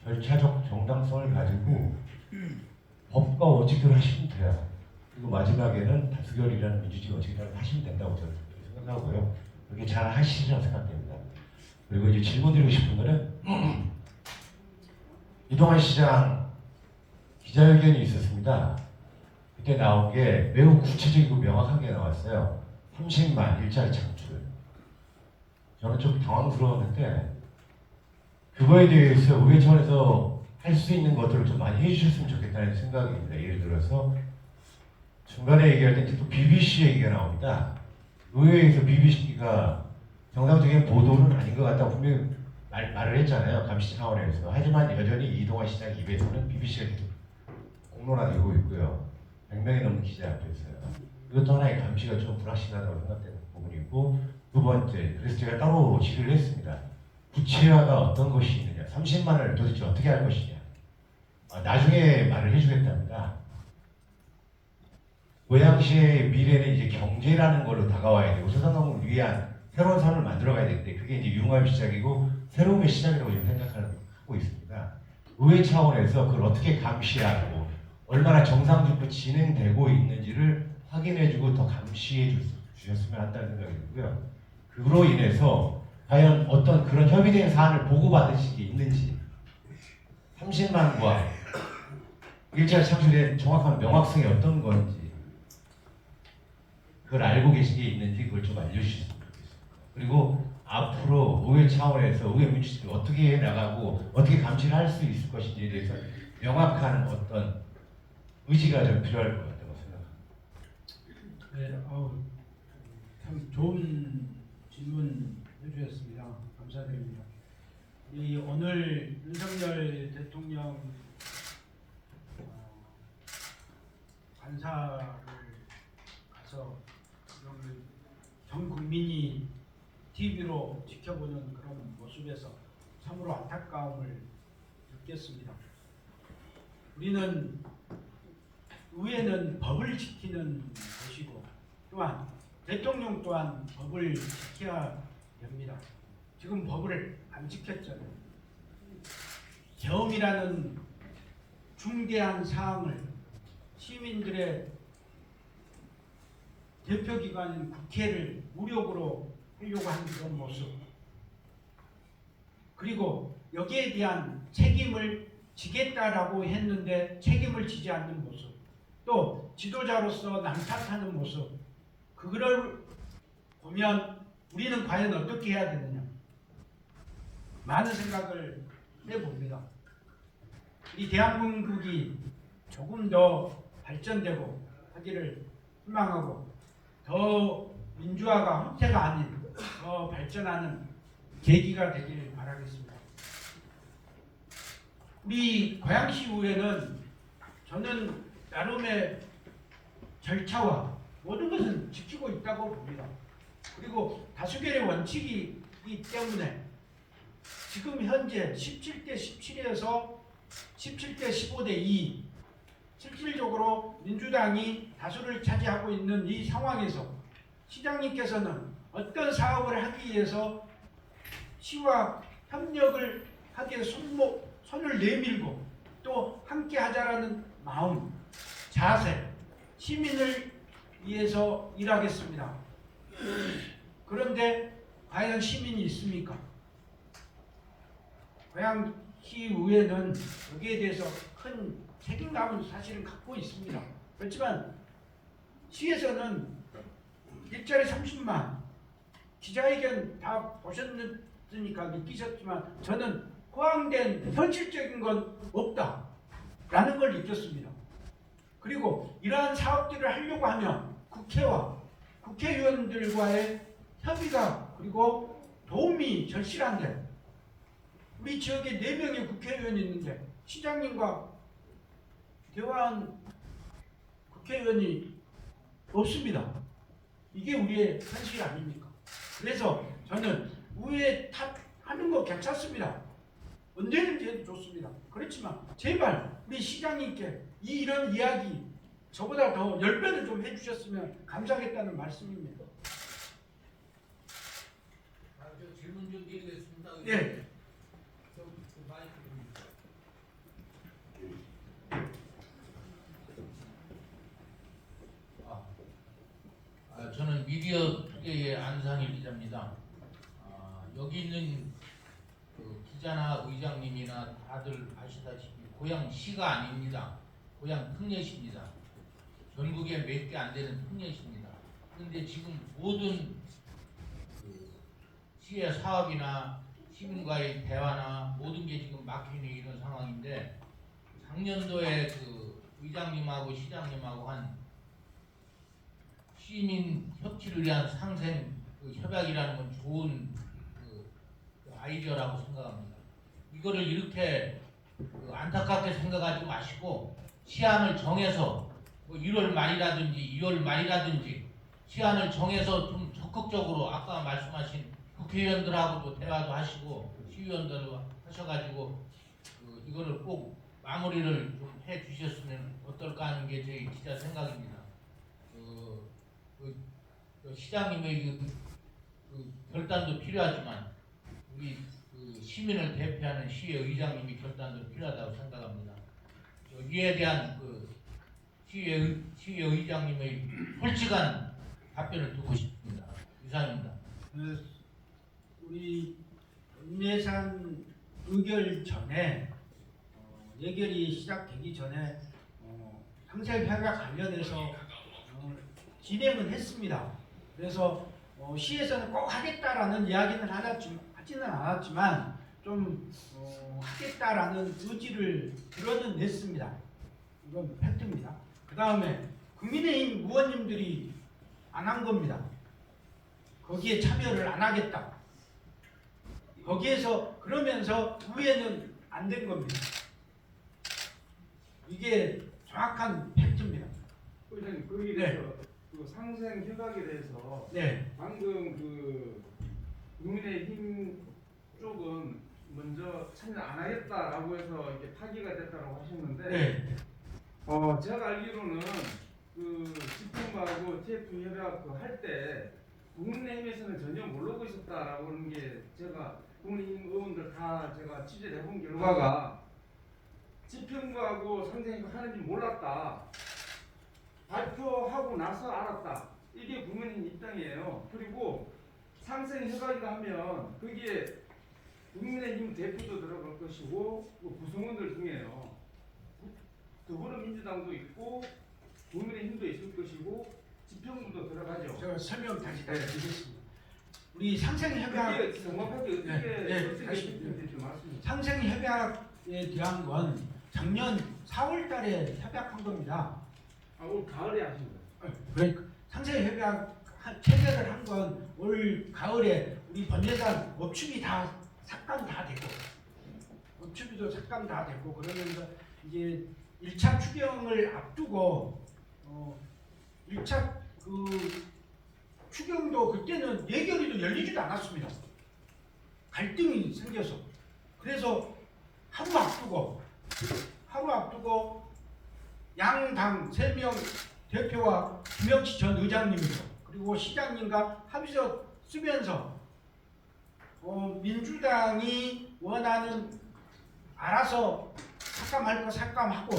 절차적 정당성을 가지고 법과 원칙대로 하시면 돼요. 그리고 마지막에는 다수결이라는 민주주의 원칙대로 하시면 된다고 저는 생각하고요. 그렇게 잘 하시리라고 생각됩니다. 그리고 이제 질문 드리고 싶은 거는 이동환 시장 기자회견이 있었습니다. 그때 나온 게 매우 구체적이고 명확한 게 나왔어요. 30만 일자리 창출. 저는 좀 당황스러웠는데 그거에 대해서 의회 차원에서 할 수 있는 것들을 좀 많이 해주셨으면 좋겠다는 생각입니다. 예를 들어서 중간에 얘기할 때 또 BBC 얘기가 나옵니다. 의회에서 BBC가 정상적인 보도는 아닌 것 같다고 분명히 말을 했잖아요. 감시 차원에서. 하지만 여전히 이동환 시장 입에서는 BBC가 계속 공론화되고 있고요. 100명이 넘는 기자 앞에서요. 이것도 하나의 감시가 좀 불확실하다고 생각되는 부분이고 두 번째, 그래서 제가 따로 질의를 했습니다. 구체화가 어떤 것이 있느냐, 30만을 도대체 어떻게 할 것이냐. 나중에 말을 해주겠답니다. 고양시의 미래는 이제 경제라는 걸로 다가와야 되고 소상공인을 위한 새로운 산업을 만들어가야 되는데 그게 이제 융합의 시작이고 새로움의 시작이라고 지금 생각하고 있습니다. 의회 차원에서 그걸 어떻게 감시하고 얼마나 정상적으로 진행되고 있는지를 확인해주고 더 감시해 주셨으면 한다는 생각이 들고요. 그로 인해서 과연 어떤 그런 협의된 사안을 보고받으신 게 있는지 30만과 일자리 창출의 정확한 명확성이 어떤 건지 그걸 알고 계신 게 있는지 그걸 좀 알려주셨으면 좋겠습니다. 그리고 앞으로 의회 차원에서 의회 민주주의를 어떻게 해나가고 어떻게 감시를 할 수 있을 것인지에 대해서 명확한 어떤 의지가 좀 필요할 것 같다고 생각합니다. 네, 참 좋은 질문 해주셨습니다. 감사드립니다. 오늘 윤석열 대통령 관사를 가서 그런 전 국민이 TV로 지켜보는 그런 모습에서 참으로 안타까움을 느꼈습니다. 우리는 의회는 법을 지키는 것이고 또한 대통령 또한 법을 지켜야 됩니다. 지금 법을 안 지켰잖아요. 계엄이라는 중대한 사항을 시민들의 대표기관인 국회를 무력으로 하려고 하는 그런 모습, 그리고 여기에 대한 책임을 지겠다라고 했는데 책임을 지지 않는 모습, 또 지도자로서 남탓하는 모습, 그거를 보면 우리는 과연 어떻게 해야 되느냐 많은 생각을 해봅니다. 이 대한민국이 조금 더 발전되고 하기를 희망하고 더 민주화가 후퇴가 아닌 더 발전하는 계기가 되길 바라겠습니다. 우리 고양시의회는 저는 나름의 절차와 모든 것은 지키고 있다고 봅니다. 그리고 다수결의 원칙이기 때문에 지금 현재 17대 17에서 17대 15대 2 실질적으로 민주당이 다수를 차지하고 있는 이 상황에서 시장님께서는 어떤 사업을 하기 위해서 시와 협력을 하기에 손을 내밀고 또 함께 하자라는 마음, 자세, 시민을 위해서 일하겠습니다. 그런데 과연 시민이 있습니까? 고양시의회는 여기에 대해서 큰 책임감은 사실은 갖고 있습니다. 그렇지만 시에서는 일자리 30만, 기자회견 다 보셨으니까 느끼셨지만 저는 호황된 현실적인 건 없다라는 걸 느꼈습니다. 그리고 이러한 사업들을 하려고 하면 국회와 국회의원들과의 협의가 그리고 도움이 절실한데 우리 지역에 4명의 국회의원이 있는데 시장님과 대화한 국회의원이 없습니다. 이게 우리의 현실 아닙니까? 그래서 저는 의회 탓하는 거 괜찮습니다. 언제든지 해도 좋습니다. 그렇지만 제발 우리 시장님께 이런 이야기 저보다 더 10배는 좀 해주셨으면 감사하겠다는 말씀입니다. 저 질문 좀 드리겠습니다. 예. 저는 미디어 투데이의 안상일 기자입니다. 여기 있는 그 기자나 의장님이나 다들 아시다시피 고양시가 아닙니다. 고양 특례시입니다. 전국에 몇 개 안 되는 특례시입니다. 그런데 지금 모든 그 시의 사업이나 시민과의 대화나 모든 게 지금 막히는 이런 상황인데 작년도에 그 의장님하고 시장님하고 한 시민 협치를 위한 상생 그 협약이라는 건 좋은 그 아이디어라고 생각합니다. 이거를 이렇게 안타깝게 생각하지 마시고 시한을 정해서 뭐 1월 말이라든지 2월 말이라든지 시한을 정해서 좀 적극적으로 아까 말씀하신 국회의원들하고도 대화도 하시고 시의원들도 하셔가지고 이거를 꼭 마무리를 좀 해주셨으면 어떨까 하는 게 저희 기자 생각입니다. 시장님의 결단도 필요하지만 우리 시민을 대표하는 시의 의장님이 결단도 필요하다고 생각합니다. 이에 대한 시의 의장님의 솔직한 답변을 듣고 싶습니다. 이상입니다. 우리 예산 의결 전에 예결이 시작되기 전에 상생협약 관련해서 진행을 했습니다. 그래서 시에서는 꼭 하겠다라는 이야기는 하지는 않았지만 좀 하겠다라는 의지를 드러냈습니다. 이건 팩트입니다. 그 다음에 국민의힘 의원님들이 안 한 겁니다. 거기에 참여를 안 하겠다. 거기에서 그러면서 의회는 안 된 겁니다. 이게 정확한 팩트입니다. 의장님 거기에 네. 대해서 그 상생 협약에 대해서 네, 방금 그 국민의힘 쪽은 먼저 참여 안 하겠다라고 해서 이렇게 파기가 됐다고 하셨는데 네, 제가 알기로는 그 집행부하고 TF 협약 그 할 때 국민의힘에서는 전혀 모르고 있었다라고 하는 게 제가 국민의힘 의원들 다 제가 취재를 해본 결과가 집행부하고 상생협약 하는지 몰랐다. 발표하고 나서 알았다. 이게 국민의힘 입장이에요. 그리고 상생협약이라 하면 거기에 국민의힘 대표도 들어갈 것이고 구성원들 중에요. 더불어민주당도 있고 국민의힘도 있을 것이고 집행부도 들어가죠. 제가 설명 다시 네. 드리겠습니다. 우리 상생협약 그게 정확하게 어떻게 네, 다시 될지 말씀해 주세요. 상생협약에 대한 건 작년 4월달에 협약한 겁니다. 올 가을에 하신 거예요. 그러니까 상생협약 체결을 한 건 올 가을에 우리 번예산 업축이 다 삭감 다 되고 업축비도 삭감 다 되고 그러면서 이제 1차 추경을 앞두고 1차 그 추경도 그때는 예결위도 열리지도 않았습니다. 갈등이 생겨서 그래서 하루 앞두고 양당 3명 대표와 김영치 전 의장님이죠. 그리고 시장님과 합의서 쓰면서 민주당이 원하는 알아서 삭감할 거 삭감하고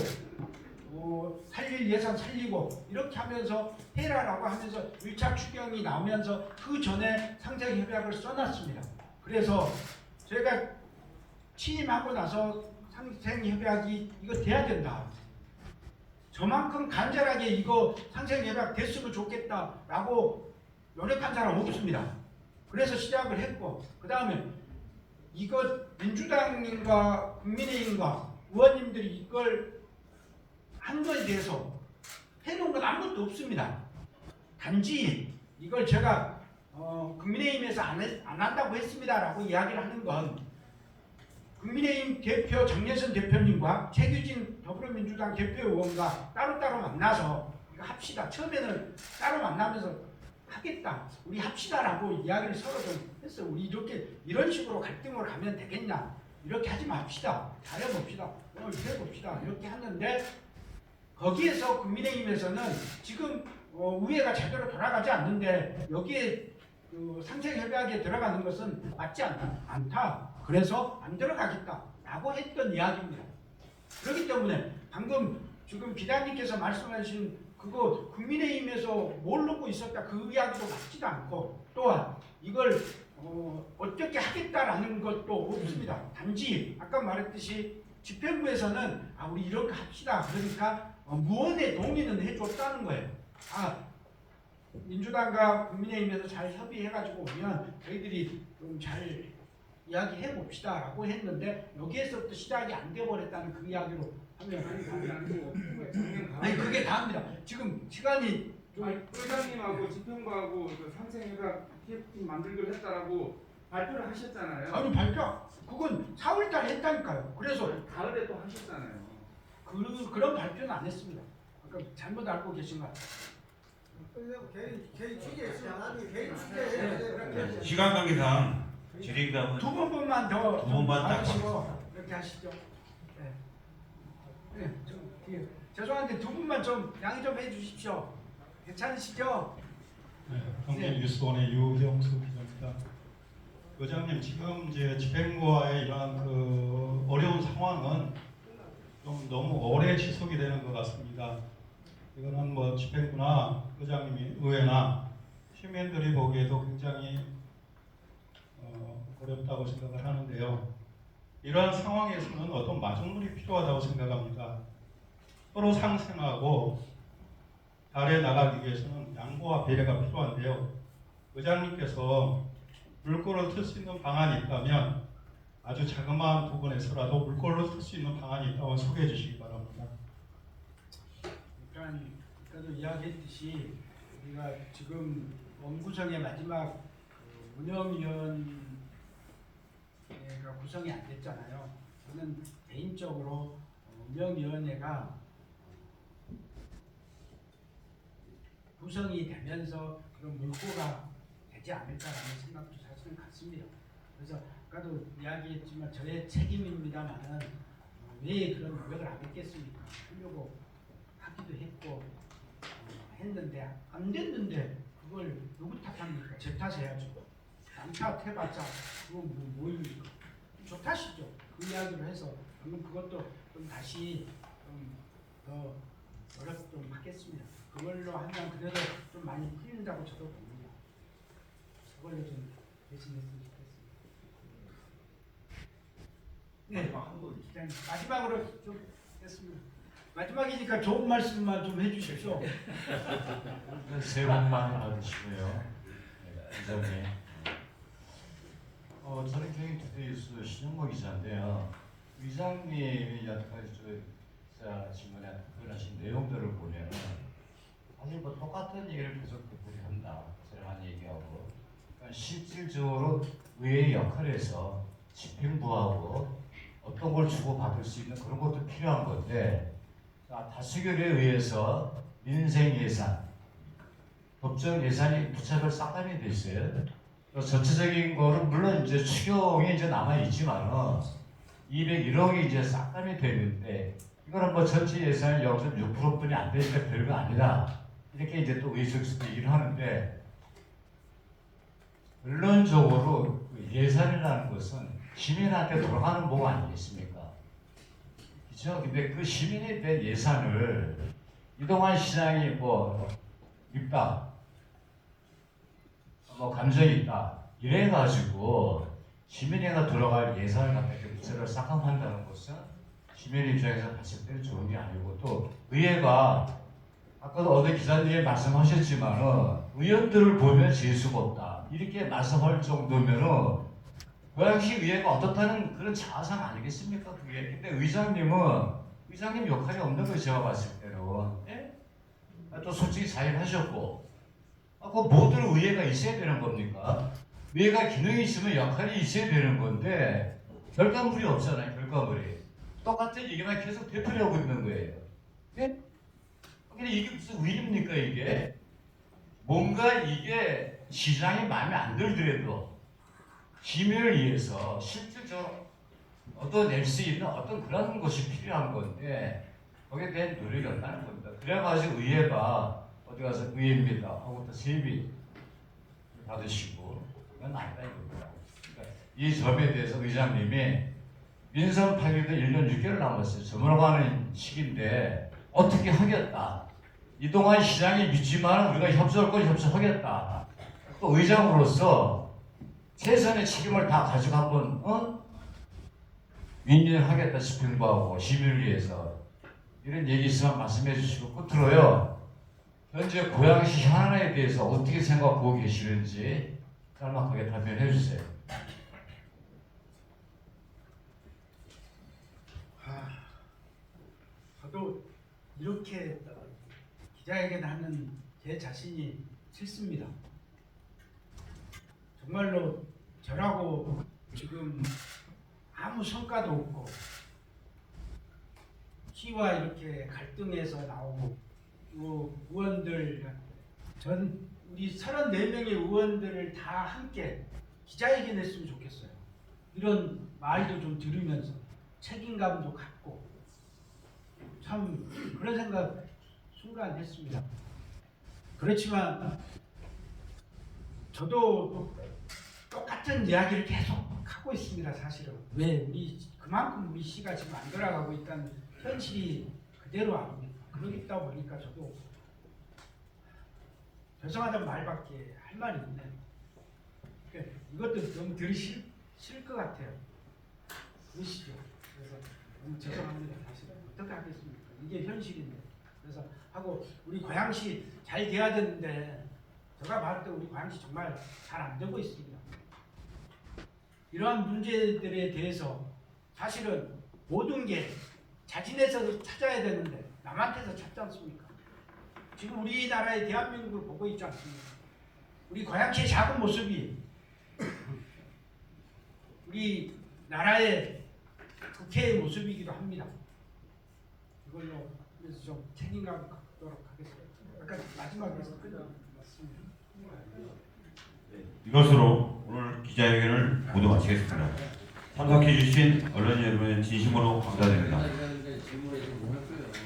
살릴 예산 살리고 이렇게 하면서 해라라고 하면서 1차 추경이 나오면서 그 전에 상생협약을 써놨습니다. 그래서 제가 취임하고 나서 상생협약이 이거 돼야 된다. 저만큼 간절하게 이거 상생협약 됐으면 좋겠다라고 노력한 사람 없습니다. 그래서 시작을 했고 그 다음에 이거 민주당과 국민의힘과 의원님들이 이걸 한 거에 대해서 해놓은 건 아무것도 없습니다. 단지 이걸 제가 국민의힘에서 안 한다고 했습니다라고 이야기를 하는 건 국민의힘 대표 장례선 대표님과 최규진 더불어민주당 대표 의원과 따로따로 만나서 이거 합시다. 처음에는 따로 만나면서 하겠다. 우리 합시다라고 이야기를 서로 좀 했어요. 우리 이런 식으로 갈등으로 가면 되겠냐. 이렇게 하지 맙시다. 잘해봅시다. 이래봅시다. 이렇게 하는데 거기에서 국민의힘에서는 지금 우회가 제대로 돌아가지 않는데 여기에 그 상생협약에 들어가는 것은 맞지 않다. 그래서 안 들어가겠다라고 했던 이야기입니다. 그렇기 때문에 방금 지금 기자님께서 말씀하신 그거 국민의힘에서 모르고 있었다 그 이야기도 맞지도 않고 또한 이걸 어떻게 하겠다라는 것도 없습니다. 단지 아까 말했듯이 집행부에서는 우리 이렇게 합시다. 그러니까 무언의 동의는 해줬다는 거예요. 민주당과 국민의힘에서 잘 협의해가지고 오면 저희들이 좀 잘 이야기해 봅시다라고 했는데 여기에서부터 시작이 안 돼버렸다는 그 이야기로 하면 아니 그게 다입니다. 지금 시간이 좀 의장님하고 집행부하고 그 상생협약 TF팀 만들기로 했다라고 발표를 하셨잖아요. 아니 발표 그건 4월달 했다니까요. 그래서 가을에 또 하셨잖아요. 그런 발표는 안 했습니다. 아까 잘못 알고 계신 것 같아요. 개인 취재했어요. 나중에 개인 취재해요. 시간 관계상 질의응답은 두 번만 더 두 번만 딱 받으시고 이렇게 하시죠. 네. 네, 좀 뒤에. 죄송한데 두 분만 좀 양해 좀 해주십시오. 괜찮으시죠? 네, 경기뉴스원의 유경수 기자입니다. 의장님, 지금 이제 집행부와의 이러한 그 어려운 상황은 좀 너무 오래 지속이 되는 것 같습니다. 이거는 뭐 집행부나 의장님이 의회나 시민들이 보기에도 굉장히 어렵다고 생각을 하는데요. 이러한 상황에서는 어떤 마중물이 필요하다고 생각합니다. 서로 상생하고 잘해 나가기 위해서는 양보와 배려가 필요한데요. 의장님께서 물꼬를 틀 수 있는 방안이 있다면 아주 자그마한 부분에서라도 물꼬를 틀 수 있는 방안이 있다면 소개해 주시기 바랍니다. 일단 아까도 이야기했듯이 우리가 지금 원구성의 마지막 운영위원회가 구성이 안 됐잖아요. 저는 개인적으로 운영위원회가 구성이 되면서 그런 물꼬가 되지 않을까라는 생각도 사실은 같습니다. 그래서 아까도 이야기했지만 저의 책임입니다만은 왜 그런 노력을 안 했겠습니까? 하려고 하기도 했고 했는데 안 됐는데 그걸 누구 탓합니까? 제 탓해야죠. 남 탓해봤자 그건 뭐입니까? 저 탓이죠. 그 이야기를 해서 저는 그것도 좀 다시 좀 더 노력 좀 하겠습니다. 그걸로 하면 그래도 좀 많이 풀린다고 저도 봅니다. 그걸로 좀 대신했으면 좋겠습니다. 네, 마지막으로 좀 했습니다. 마지막이니까 좋은 말씀만 좀 해주십시오. 새해 복 많이 받으시고요. 기자님. 저는 경인투데이스 신영모 기자인데요. 의장님이 여태까지 질문에 답변하신 내용들을 보면은 사실 뭐 똑같은 얘기를 계속 되풀이한다. 제가 얘기하고 그러니까 실질적으로 의회의 역할에서 집행부하고 어떤 걸 주고받을 수 있는 그런 것도 필요한 건데 다수결에 의해서 민생 예산, 법정 예산이 부차별 싹감이 돼 있어요. 전체적인 거는 물론 이제 추경이 이제 남아 있지만은 201억이 이제 싹감이 되는데 이거는 뭐 전체 예산의 0.6%뿐이 안 되니까 별거 아니다. 이렇게 이제 또 의석수도 얘기를 하는데 결론적으로 예산이라는 것은 시민한테 돌아가는 목 아니겠습니까? 그렇죠? 근데 그 시민에 대한 예산을 이동환 시장이 뭐 있다, 뭐 감정이 있다 이래가지고 시민에게 들어갈 예산을 갖다 이렇게 부채를 싹감한다는 것은 시민 입장에서 봤을 때는 좋은 게 아니고 또 의회가 아까도 어제 기자님이 말씀하셨지만은 의원들을 보면 재수가 없다 이렇게 말씀할 정도면은 고양시 의회가 어떻다는 그런 자아상 아니겠습니까 그게? 근데 의장님 역할이 없는 거예요 제가 봤을 때는. 예? 또 솔직히 자인하셨고 그 모든 의회가 있어야 되는 겁니까? 의회가 기능이 있으면 역할이 있어야 되는 건데 결과물이 없잖아요. 결과물이 똑같은 얘기만 계속 되풀이하고 있는 거예요. 예? 근데 이게 무슨 의입니까 이게? 뭔가 이게 시장이 마음에 안 들더라도 시민을 위해서 실질적으로 얻어낼 수 있는 어떤 그런 것이 필요한 건데 거기에 대한 노력이 없다는 겁니다. 그래가지고 의회가 어디 가서 의회입니다 하고 또 세비 받으시고 그건 아니다 이겁니다. 그러니까 이 점에 대해서 의장님이 민선 파기도 1년 6개월 남았어요. 저물어가는 시기인데 어떻게 하겠다. 이동환 시장이 믿지만 우리가 협조할 건 협조하겠다. 또 의장으로서 최선의 책임을 다 가지고 한번 윈윈하겠다 집행부하고 시민을 위해서 이런 얘기 있으면 말씀해 주시고 끝으로요. 현재 고양시 현안에 대해서 어떻게 생각하고 계시는지 짤막하게 답변해 주세요. 저도 이렇게 기자회견 하는 제 자신이 싫습니다. 정말로 저라고 지금 아무 성과도 없고 시와 이렇게 갈등해서 나오고 의원들 우리 34명의 의원들을 다 함께 기자회견 했으면 좋겠어요. 이런 말도 좀 들으면서 책임감도 갖고 참 그런 생각 순간 했습니다. 그렇지만 저도 똑같은 이야기를 계속 하고 있습니다. 사실은 왜 그만큼 우리 시가 지금 안 돌아가고 있다는 현실이 그대로 아닙니까? 그러다 보니까 저도 죄송하다는 말밖에 할 말이 없네요. 그러니까 이것도 너무 들으실 것 같아요. 그러시죠. 그래서 너무 죄송합니다. 사실은 어떻게 하겠습니까? 이게 현실인데. 그래서 하고 우리 고양시 잘 돼야 되는데 제가 봤을 때 우리 고양시 정말 잘 안 되고 있습니다. 이러한 문제들에 대해서 사실은 모든 게 자진해서 찾아야 되는데 남한테서 찾지 않습니까? 지금 우리나라의 대한민국을 보고 있지 않습니까? 우리 고양시의 작은 모습이 우리 나라의 국회의 모습이기도 합니다. 이걸로 그래서 좀 책임감 갖고 하도록 하겠습니다. 아까 마지막에 맞습니다. 이것으로 오늘 기자회견을 모두 마치겠습니다. 참석해주신 언론 여러분 진심으로 감사드립니다.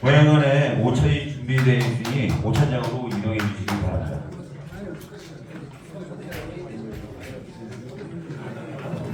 고향원에 오찬이 준비되어 있으니 오찬장으로 이동해 주시기 바랍니다.